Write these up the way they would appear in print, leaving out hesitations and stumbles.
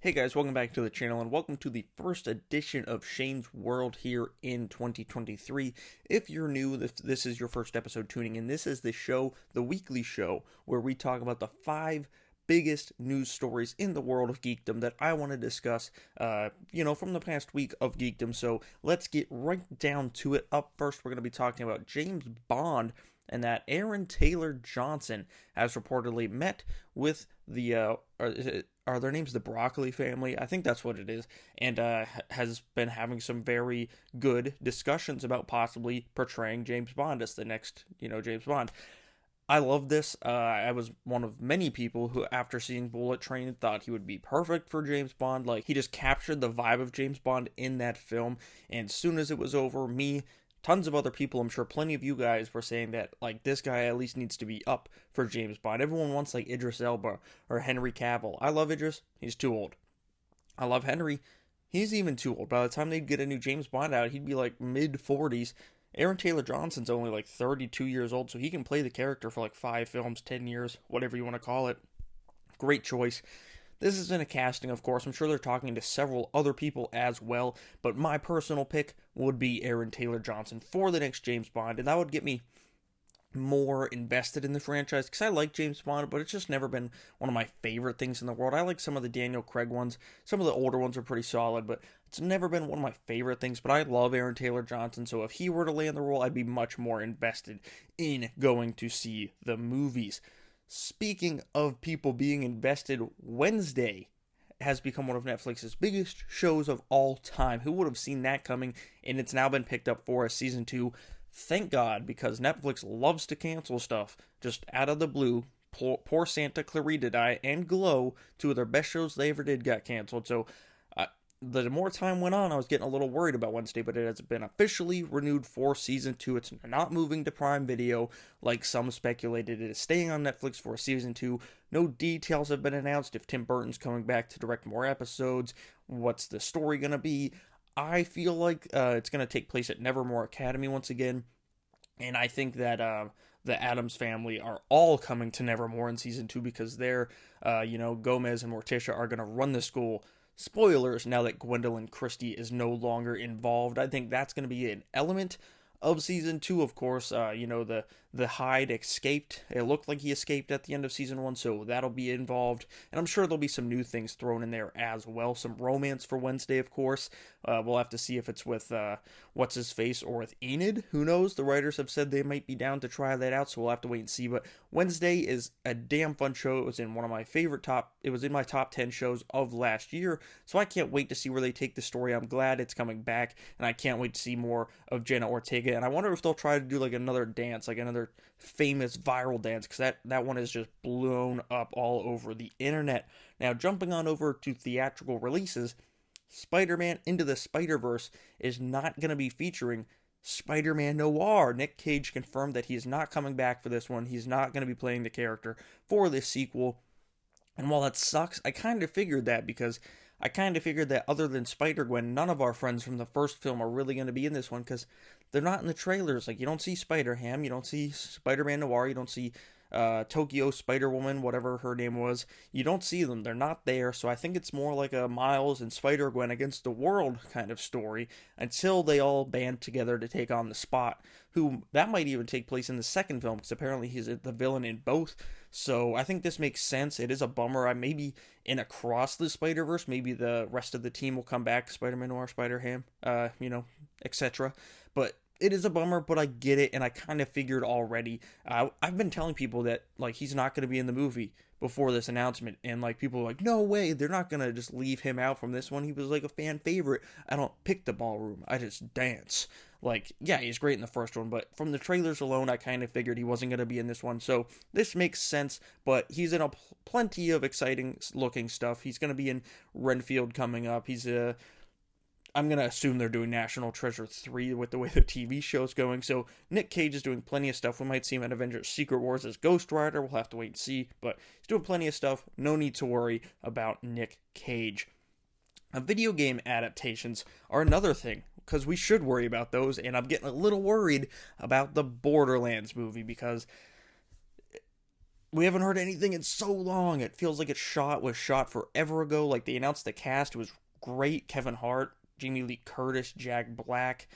Hey guys, welcome back to the channel and welcome to the first edition of Shane's World here in 2023. If you're new, this is your first episode tuning in, this is the show, the weekly show, where we talk about the 5 biggest news stories in the world of geekdom that I want to discuss, from the past week of geekdom. So let's get right down to it. Up first, we're going to be talking about James Bond and that Aaron Taylor Johnson has reportedly met with the, are their names the Broccoli family? I think that's what it is, and has been having some very good discussions about possibly portraying James Bond as the next, James Bond. I love this. I was one of many people who, after seeing Bullet Train, thought he would be perfect for James Bond. Like, he just captured the vibe of James Bond in that film, and as soon as it was over, tons of other people, I'm sure plenty of you guys were saying that, like, this guy at least needs to be up for James Bond. Everyone wants, like, Idris Elba or Henry Cavill. I love Idris. He's too old. I love Henry. He's even too old. By the time they'd get a new James Bond out, he'd be, like, mid-40s. Aaron Taylor Johnson's only, like, 32 years old, so he can play the character for, like, 5 films, 10 years, whatever you want to call it. Great choice. This isn't a casting, of course. I'm sure they're talking to several other people as well, but my personal pick would be Aaron Taylor Johnson for the next James Bond, and that would get me more invested in the franchise, because I like James Bond, but it's just never been one of my favorite things in the world. I like some of the Daniel Craig ones. Some of the older ones are pretty solid, but it's never been one of my favorite things. But I love Aaron Taylor Johnson, so if he were to land the role, I'd be much more invested in going to see the movies. Speaking of people being invested, Wednesday has become one of Netflix's biggest shows of all time. Who would have seen that coming? And it's now been picked up for a season 2. Thank God, because Netflix loves to cancel stuff just out of the blue. Poor Santa, Clarita, and Glow, 2 of their best shows they ever did, got canceled. So the more time went on, I was getting a little worried about Wednesday, but it has been officially renewed for season 2. It's not moving to Prime Video like some speculated. It is staying on Netflix for season 2. No details have been announced. If Tim Burton's coming back to direct more episodes, what's the story going to be? I feel like it's going to take place at Nevermore Academy once again, and I think that the Addams family are all coming to Nevermore in season 2 because they're, Gomez and Morticia are going to run the school. Spoilers, now that Gwendolyn Christie is no longer involved. I think that's going to be an element of season 2, of course. The Hyde escaped. It looked like he escaped at the end of season 1, so that'll be involved. And I'm sure there'll be some new things thrown in there as well. Some romance for Wednesday, of course. We'll have to see if it's with What's-His-Face or with Enid. Who knows? The writers have said they might be down to try that out, so we'll have to wait and see. But Wednesday is a damn fun show. It was in my top 10 shows of last year, so I can't wait to see where they take the story. I'm glad it's coming back, and I can't wait to see more of Jenna Ortega. And I wonder if they'll try to do like another dance, like another famous viral dance, because that one is just blown up all over the internet. Now, jumping on over to theatrical releases, Spider-Man Into the Spiderverse is not going to be featuring Spider-Man Noir. Nick Cage confirmed that he's not coming back for this one. He's not going to be playing the character for this sequel. And while that sucks, I kind of figured that, because I kind of figured that other than Spider-Gwen, none of our friends from the first film are really going to be in this one, because they're not in the trailers. Like, you don't see Spider-Ham, you don't see Spider-Man Noir, you don't see Tokyo Spider-Woman, whatever her name was. You don't see them. They're not there. So I think it's more like a Miles and Spider-Gwen against the world kind of story until they all band together to take on the Spot, who that might even take place in the second film, because apparently he's the villain in both. So I think this makes sense. It is a bummer. Maybe in Across the Spider-Verse, maybe the rest of the team will come back, Spider-Man Noir, Spider-Ham, etc. But it is a bummer, but I get it, and I kind of figured already. I've been telling people that, like, he's not going to be in the movie before this announcement, and, like, people are like, no way, they're not going to just leave him out from this one. He was, like, a fan favorite. I don't pick the ballroom. I just dance. Like, yeah, he's great in the first one, but from the trailers alone, I kind of figured he wasn't going to be in this one, so this makes sense, but he's in plenty of exciting-looking stuff. He's going to be in Renfield coming up. I'm going to assume they're doing National Treasure 3 with the way the TV show's going. So Nick Cage is doing plenty of stuff. We might see him in Avengers Secret Wars as Ghost Rider. We'll have to wait and see. But he's doing plenty of stuff. No need to worry about Nick Cage. Video game adaptations are another thing, because we should worry about those. And I'm getting a little worried about the Borderlands movie, because we haven't heard anything in so long. It feels like was shot forever ago. Like, they announced the cast, it was great. Kevin Hart, Jamie Lee Curtis, Jack Black,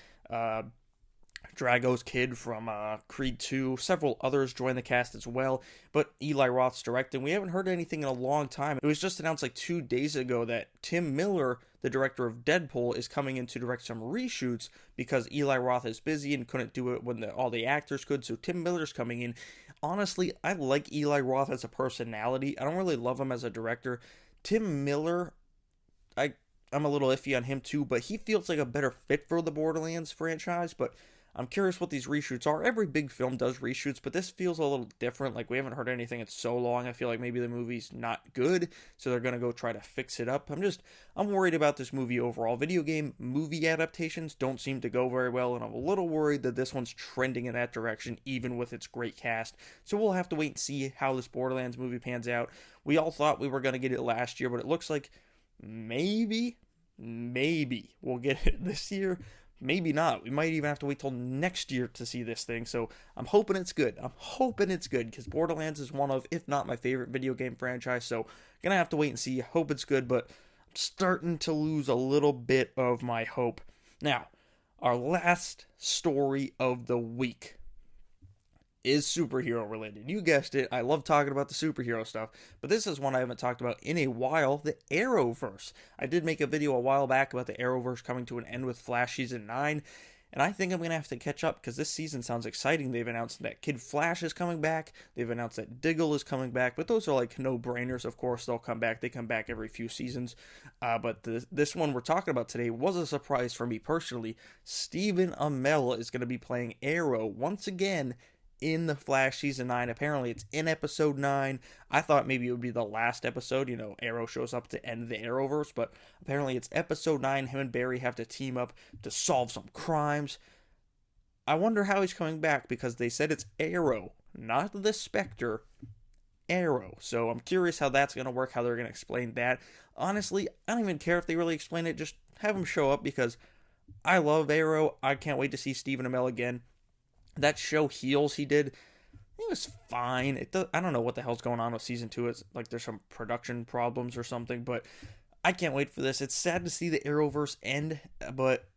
Drago's kid from Creed 2. Several others joined the cast as well, but Eli Roth's directing. We haven't heard anything in a long time. It was just announced like 2 days ago that Tim Miller, the director of Deadpool, is coming in to direct some reshoots because Eli Roth is busy and couldn't do it when all the actors could, so Tim Miller's coming in. Honestly, I like Eli Roth as a personality. I don't really love him as a director. Tim Miller, I'm a little iffy on him too, but he feels like a better fit for the Borderlands franchise, but I'm curious what these reshoots are. Every big film does reshoots, but this feels a little different. Like, we haven't heard anything in so long. I feel like maybe the movie's not good, so they're going to go try to fix it up. I'm worried about this movie overall. Video game movie adaptations don't seem to go very well, and I'm a little worried that this one's trending in that direction, even with its great cast. So we'll have to wait and see how this Borderlands movie pans out. We all thought we were going to get it last year, but it looks like maybe we'll get it this year. Maybe not. We might even have to wait till next year to see this thing. So I'm hoping it's good. Because Borderlands is one of, if not my favorite video game franchise. So gonna have to wait and see. Hope it's good, but I'm starting to lose a little bit of my hope. Now, our last story of the week is superhero related. You guessed it. I love talking about the superhero stuff, but this is one I haven't talked about in a while, the Arrowverse. I did make a video a while back about the Arrowverse coming to an end with Flash Season 9, and I think I'm going to have to catch up because this season sounds exciting. They've announced that Kid Flash is coming back. They've announced that Diggle is coming back, but those are like no-brainers. Of course, they'll come back. They come back every few seasons, but this one we're talking about today was a surprise for me personally. Stephen Amell is going to be playing Arrow once again in the Flash Season 9. Apparently it's in episode 9. I thought maybe it would be the last episode. Arrow shows up to end the Arrowverse, but apparently it's episode 9. Him and Barry have to team up to solve some crimes. I wonder how he's coming back, because they said it's Arrow, not the Spectre. Arrow. So I'm curious how that's going to work, how they're going to explain that. Honestly, I don't even care if they really explain it. Just have him show up, because I love Arrow. I can't wait to see Stephen Amell again. That show Heels he did, it was fine. I don't know what the hell's going on with season 2. It's like there's some production problems or something, but I can't wait for this. It's sad to see the Arrowverse end, but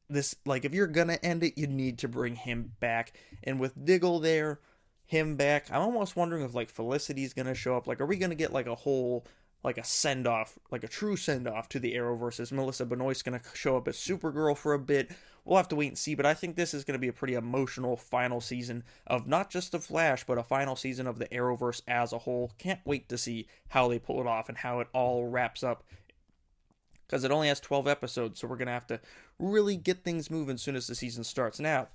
this, like, if you're gonna end it, you need to bring him back. And with Diggle there, him back, I'm almost wondering if, like, Felicity's gonna show up. Like, are we gonna get, like, a whole, like, a send-off, like a true send-off to the Arrowverse? Is Melissa Benoist's gonna show up as Supergirl for a bit? We'll have to wait and see, but I think this is going to be a pretty emotional final season of not just the Flash, but a final season of the Arrowverse as a whole. Can't wait to see how they pull it off and how it all wraps up, because it only has 12 episodes, so we're going to have to really get things moving as soon as the season starts. Now,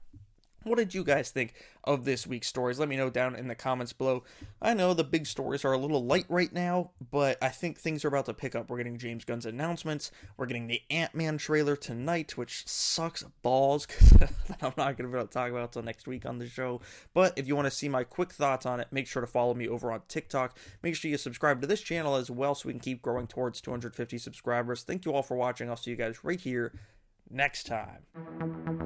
what did you guys think of this week's stories? Let me know down in the comments below. I know the big stories are a little light right now, but I think things are about to pick up. We're getting James Gunn's announcements. We're getting the Ant-Man trailer tonight, which sucks balls because I'm not going to be able to talk about it until next week on the show. But if you want to see my quick thoughts on it, make sure to follow me over on TikTok. Make sure you subscribe to this channel as well so we can keep growing towards 250 subscribers. Thank you all for watching. I'll see you guys right here next time.